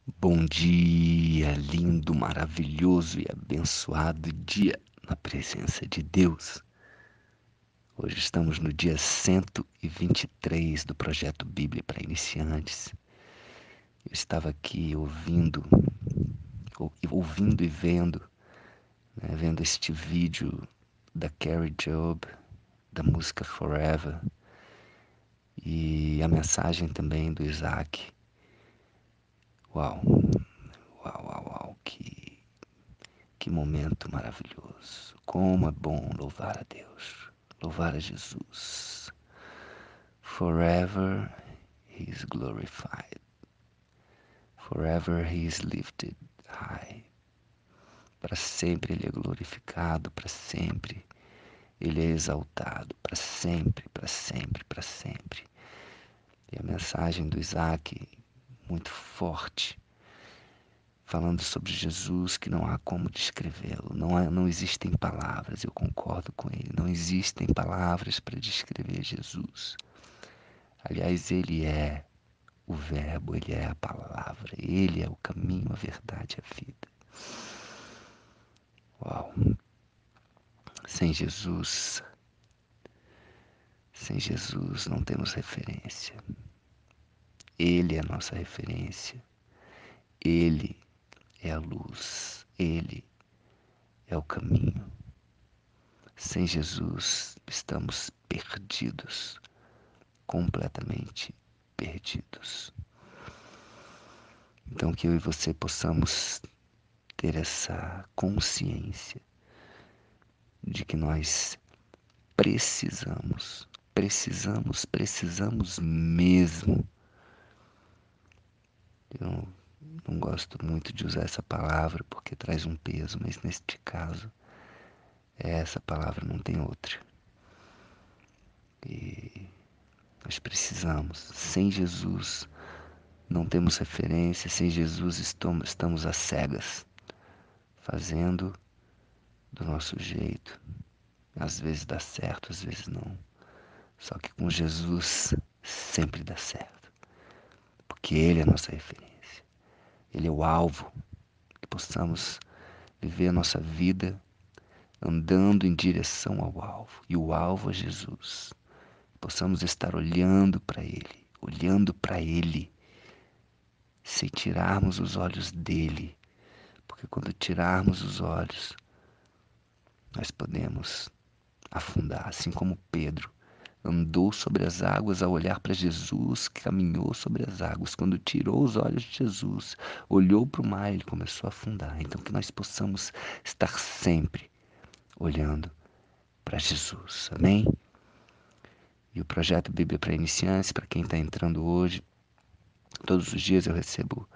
Bom dia, lindo, maravilhoso e abençoado dia na presença de Deus. Hoje estamos no dia 123 do projeto Bíblia para Iniciantes. Eu estava aqui ouvindo e vendo, vendo este vídeo da Carrie Job, da música Forever, e a mensagem também do Isaac. Uau, uau, uau, uau, que momento maravilhoso. Como é bom louvar a Deus, louvar a Jesus. Forever he is glorified. Forever he is lifted high. Para sempre ele é glorificado, para sempre ele é exaltado, para sempre, para sempre, para sempre. E a mensagem do Isaac, muito forte, falando sobre Jesus, que não há como descrevê-lo, não existem palavras, eu concordo com ele, não existem palavras para descrever Jesus. Aliás, ele é o Verbo, ele é a palavra, ele é o caminho, a verdade e a vida. Uau! Sem Jesus, sem Jesus não temos referência. Ele é a nossa referência, ele é a luz, ele é o caminho. Sem Jesus estamos perdidos, completamente perdidos. Então que eu e você possamos ter essa consciência de que nós precisamos mesmo. Eu não gosto muito de usar essa palavra porque traz um peso, mas neste caso, essa palavra, não tem outra. E nós precisamos. Sem Jesus, não temos referência. Sem Jesus, estamos às cegas, fazendo do nosso jeito. Às vezes dá certo, às vezes não. Só que com Jesus sempre dá certo, porque Ele é a nossa referência. Ele é o alvo, que possamos viver a nossa vida andando em direção ao alvo. E o alvo é Jesus. Possamos estar olhando para Ele, sem tirarmos os olhos dele. Porque quando tirarmos os olhos, nós podemos afundar, assim como Pedro andou sobre as águas ao olhar para Jesus, caminhou sobre as águas. Quando tirou os olhos de Jesus, olhou para o mar, ele começou a afundar. Então que nós possamos estar sempre olhando para Jesus. Amém? E o projeto Bíblia para Iniciantes, para quem está entrando hoje, todos os dias eu recebo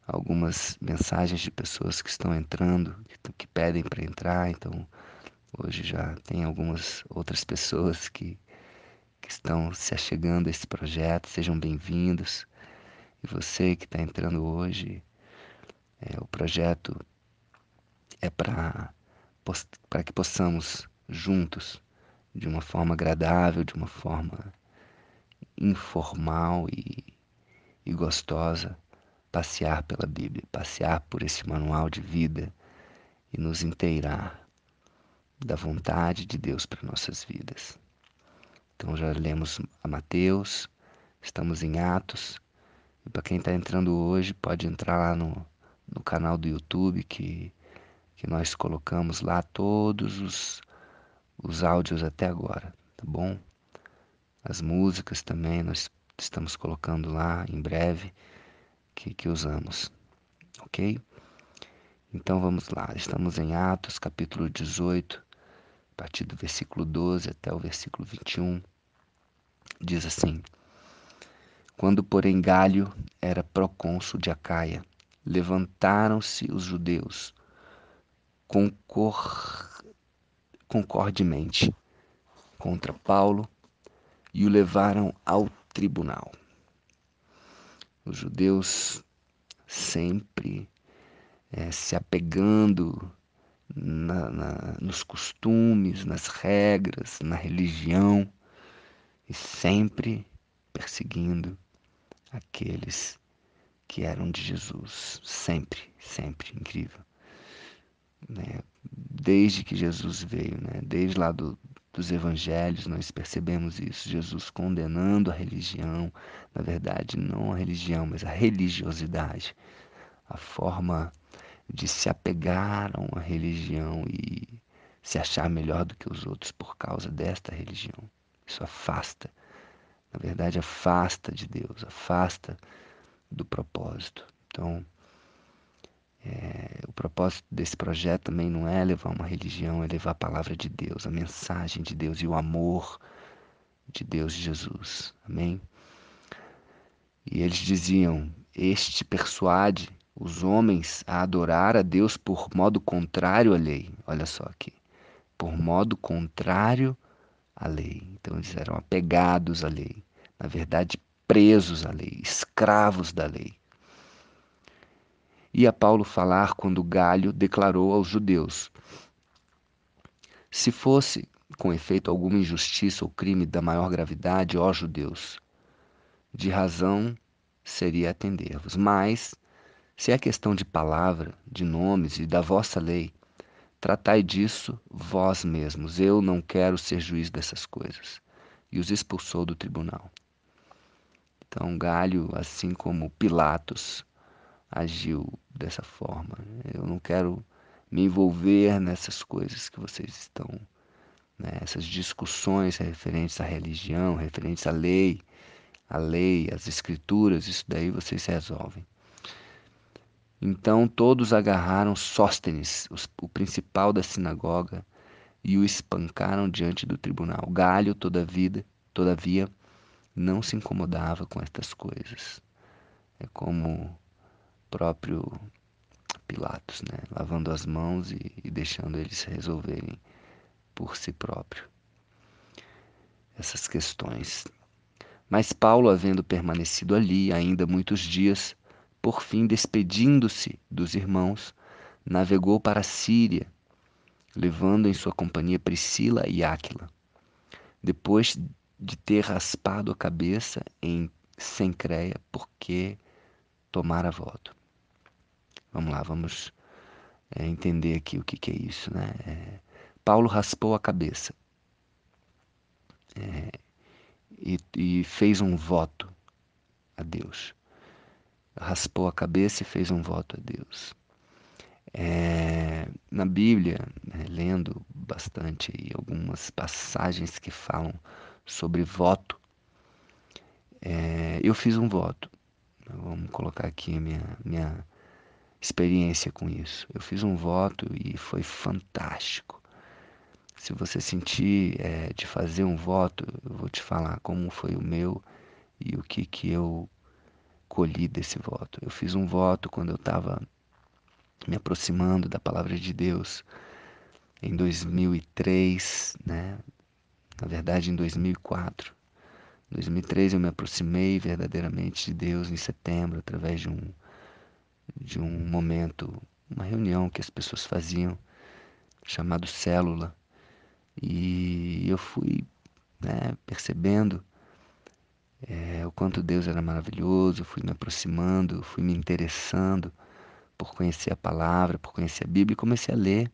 algumas mensagens de pessoas que estão entrando, que pedem para entrar. Então hoje já tem algumas outras pessoas que estão se achegando a esse projeto. Sejam bem-vindos. E você que está entrando hoje, o projeto é para que possamos juntos, de uma forma agradável, de uma forma informal e gostosa, passear pela Bíblia, passear por esse manual de vida e nos inteirar da vontade de Deus para nossas vidas. Então já lemos a Mateus, estamos em Atos, e para quem está entrando hoje, pode entrar lá no canal do YouTube que nós colocamos lá todos os áudios até agora, tá bom? As músicas também nós estamos colocando lá em breve que usamos, ok? Então vamos lá, estamos em Atos capítulo 18, a partir do versículo 12 até o versículo 21, diz assim: Quando, porém, Galio era procônsul de Acaia, levantaram-se os judeus concordemente contra Paulo e o levaram ao tribunal. Os judeus sempre se apegando nos costumes, nas regras, na religião e sempre perseguindo aqueles que eram de Jesus, sempre, sempre, incrível, né? Desde que Jesus veio, né? Desde lá dos evangelhos, nós percebemos isso, Jesus condenando a religião, na verdade, não a religião, mas a religiosidade, a forma de se apegar a uma religião e se achar melhor do que os outros por causa desta religião. Isso afasta, na verdade, afasta de Deus, afasta do propósito. Então, o propósito desse projeto também não é levar uma religião, é levar a palavra de Deus, a mensagem de Deus e o amor de Deus e Jesus. Amém? E eles diziam: Este persuade os homens a adorar a Deus por modo contrário à lei. Olha só aqui. Por modo contrário à lei. Então eles eram apegados à lei. Na verdade, presos à lei, escravos da lei. Ia Paulo falar quando Galho declarou aos judeus: Se fosse, com efeito, alguma injustiça ou crime da maior gravidade, ó judeus, de razão seria atender-vos. Mas, se é questão de palavra, de nomes e da vossa lei, tratai disso vós mesmos. Eu não quero ser juiz dessas coisas. E os expulsou do tribunal. Então, Galho, assim como Pilatos, agiu dessa forma. Eu não quero me envolver nessas coisas que vocês estão, né, essas discussões referentes à religião, referentes à lei, às escrituras, isso daí vocês resolvem. Então todos agarraram Sóstenes, o principal da sinagoga, e o espancaram diante do tribunal. Galho, todavia, não se incomodava com estas coisas. É como o próprio Pilatos, né? Lavando as mãos e deixando eles resolverem por si próprio essas questões. Mas Paulo, havendo permanecido ali ainda muitos dias, por fim, despedindo-se dos irmãos, navegou para a Síria, levando em sua companhia Priscila e Áquila. Depois de ter raspado a cabeça em Cencreia, porque tomara voto. Vamos lá, vamos entender aqui o que, que é isso, né? Paulo raspou a cabeça e fez um voto a Deus. Raspou a cabeça e fez um voto a Deus. Na Bíblia, né, lendo bastante aí, algumas passagens que falam sobre voto, eu fiz um voto. Vamos colocar aqui a minha experiência com isso. Eu fiz um voto e foi fantástico. Se você sentir de fazer um voto, eu vou te falar como foi o meu e o que, que eu colhi desse voto. Eu fiz um voto quando eu estava me aproximando da palavra de Deus em 2003, né? Na verdade, em 2004. Em 2003 eu me aproximei verdadeiramente de Deus em setembro, através de um momento, uma reunião que as pessoas faziam, chamado Célula. E eu fui, né, percebendo o quanto Deus era maravilhoso, fui me aproximando, fui me interessando por conhecer a palavra, por conhecer a Bíblia, e comecei a ler.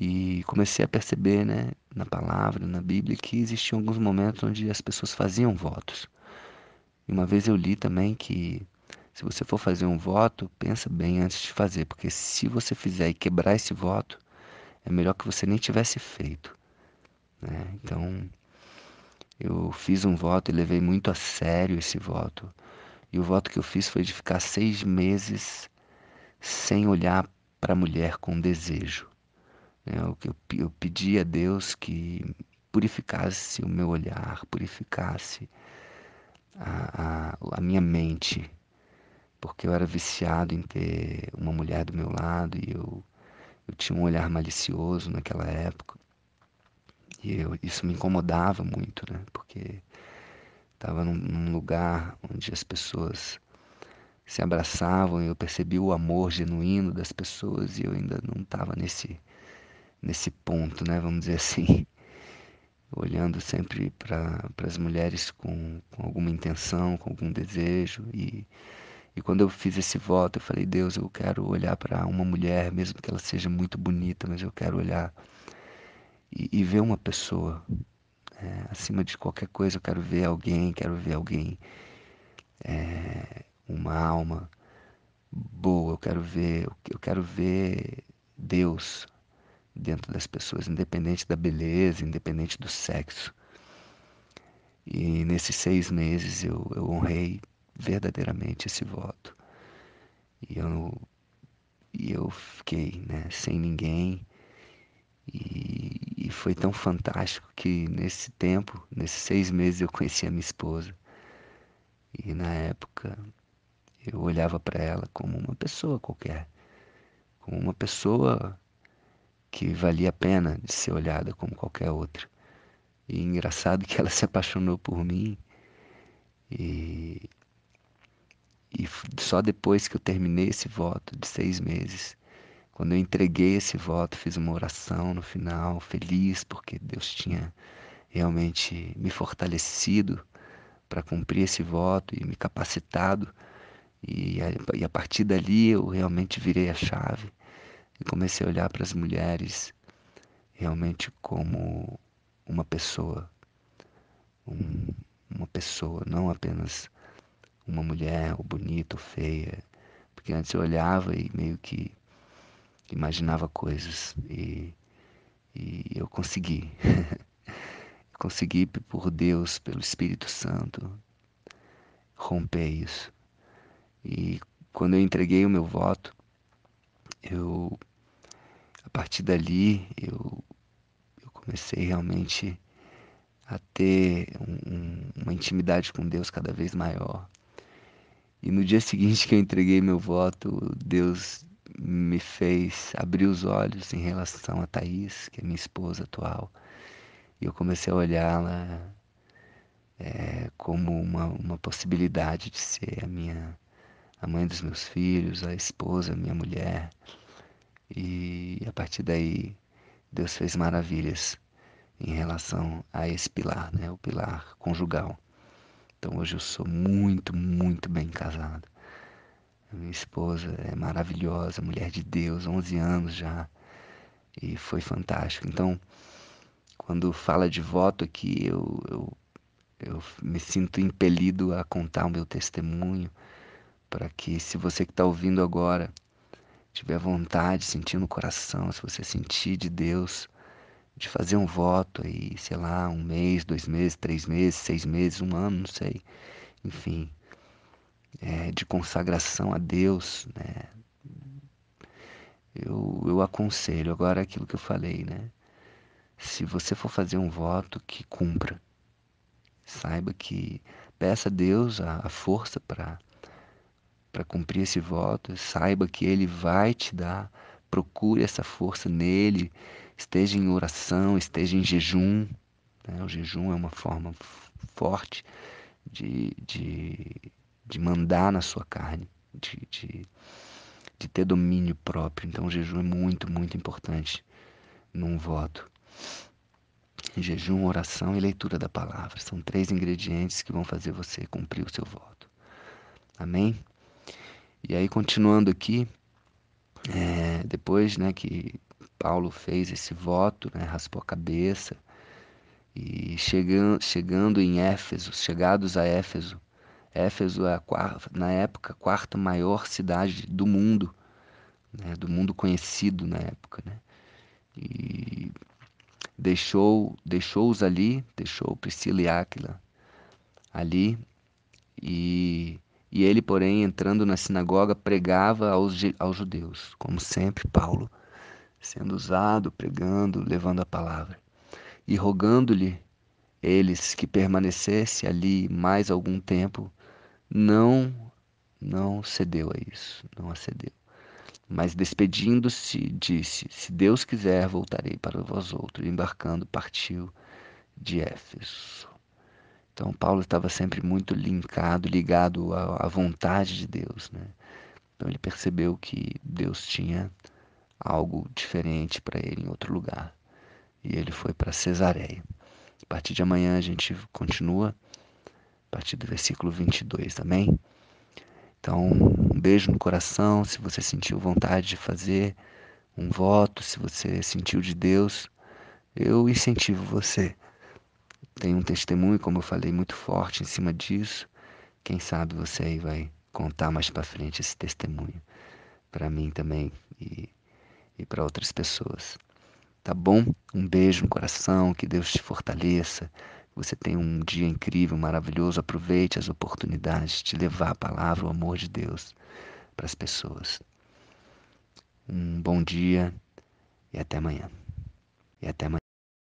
E comecei a perceber, né, na palavra, na Bíblia, que existiam alguns momentos onde as pessoas faziam votos. E uma vez eu li também que se você for fazer um voto, pensa bem antes de fazer, porque se você fizer e quebrar esse voto, é melhor que você nem tivesse feito, né? Então, eu fiz um voto e levei muito a sério esse voto. E o voto que eu fiz foi de ficar 6 meses sem olhar para a mulher com desejo, né? O que eu pedi a Deus que purificasse o meu olhar, purificasse a minha mente, porque eu era viciado em ter uma mulher do meu lado e eu tinha um olhar malicioso naquela época. E isso me incomodava muito, né? Porque estava num lugar onde as pessoas se abraçavam e eu percebi o amor genuíno das pessoas e eu ainda não estava nesse ponto, né? Vamos dizer assim, olhando sempre para as mulheres com alguma intenção, com algum desejo E quando eu fiz esse voto, eu falei, Deus, eu quero olhar para uma mulher, mesmo que ela seja muito bonita, mas eu quero olhar e ver uma pessoa. Acima de qualquer coisa, eu quero ver alguém, uma alma boa, eu quero ver Deus dentro das pessoas, independente da beleza, independente do sexo. E nesses 6 meses eu honrei verdadeiramente esse voto. E eu fiquei, né, sem ninguém. E foi tão fantástico que nesse tempo, nesses 6 meses, eu conheci a minha esposa. E na época eu olhava para ela como uma pessoa qualquer, como uma pessoa que valia a pena de ser olhada como qualquer outra. E engraçado que ela se apaixonou por mim e, só depois que eu terminei esse voto de 6 meses, quando eu entreguei esse voto, fiz uma oração no final, feliz porque Deus tinha realmente me fortalecido para cumprir esse voto e me capacitado. E a partir dali eu realmente virei a chave e comecei a olhar para as mulheres realmente como uma pessoa, um- uma pessoa, não apenas uma mulher, ou bonita, ou feia. Porque antes eu olhava e meio que imaginava coisas e eu consegui. Consegui por Deus, pelo Espírito Santo, romper isso. E quando eu entreguei o meu voto, eu, a partir dali, eu comecei realmente a ter uma intimidade com Deus cada vez maior. E no dia seguinte que eu entreguei meu voto, Deus me fez abrir os olhos em relação a Thaís, que é minha esposa atual. E eu comecei a olhá-la como uma possibilidade de ser a mãe dos meus filhos, a esposa, a minha mulher. E a partir daí, Deus fez maravilhas em relação a esse pilar, né? O pilar conjugal. Então hoje eu sou muito, muito bem casado. A minha esposa é maravilhosa, mulher de Deus, 11 anos já, e foi fantástico. Então, quando fala de voto aqui, eu me sinto impelido a contar o meu testemunho, para que, se você que está ouvindo agora tiver vontade, sentir no coração, se você sentir de Deus, de fazer um voto aí, sei lá, 1 mês, 2 meses, 3 meses, 6 meses, um ano, não sei, enfim, de consagração a Deus, né? Eu aconselho agora aquilo que eu falei, né? Se você for fazer um voto, que cumpra. Saiba que peça a Deus a força para cumprir esse voto. Saiba que Ele vai te dar. Procure essa força nele. Esteja em oração, esteja em jejum. Né? O jejum é uma forma forte de mandar na sua carne, de ter domínio próprio. Então, o jejum é muito, muito importante num voto. Jejum, oração e leitura da palavra. São 3 ingredientes que vão fazer você cumprir o seu voto. Amém? E aí, continuando aqui, depois, né, que Paulo fez esse voto, né, raspou a cabeça, e chegando em Éfeso, chegados a Éfeso, Éfeso é na época a quarta maior cidade do mundo, né, do mundo conhecido na época, né? E deixou-os ali, deixou Priscila e Áquila ali. E ele, porém, entrando na sinagoga, pregava aos judeus, como sempre, Paulo, sendo usado, pregando, levando a palavra. E rogando-lhe eles que permanecesse ali mais algum tempo, não, não cedeu a isso, não acedeu. Mas despedindo-se, disse: Se Deus quiser, voltarei para vós outros. Embarcando, partiu de Éfeso. Então, Paulo estava sempre muito ligado à vontade de Deus, né? Então, ele percebeu que Deus tinha algo diferente para ele em outro lugar. E ele foi para Cesareia. A partir de amanhã a gente continua, a partir do versículo 22, amém? Então, um beijo no coração. Se você sentiu vontade de fazer um voto, se você sentiu de Deus, eu incentivo você. Tem um testemunho, como eu falei, muito forte em cima disso. Quem sabe você aí vai contar mais para frente esse testemunho para mim também e para outras pessoas. Tá bom? Um beijo no coração, que Deus te fortaleça. Que você tenha um dia incrível, maravilhoso. Aproveite as oportunidades de levar a palavra, o amor de Deus para as pessoas. Um bom dia e até amanhã. E até amanhã.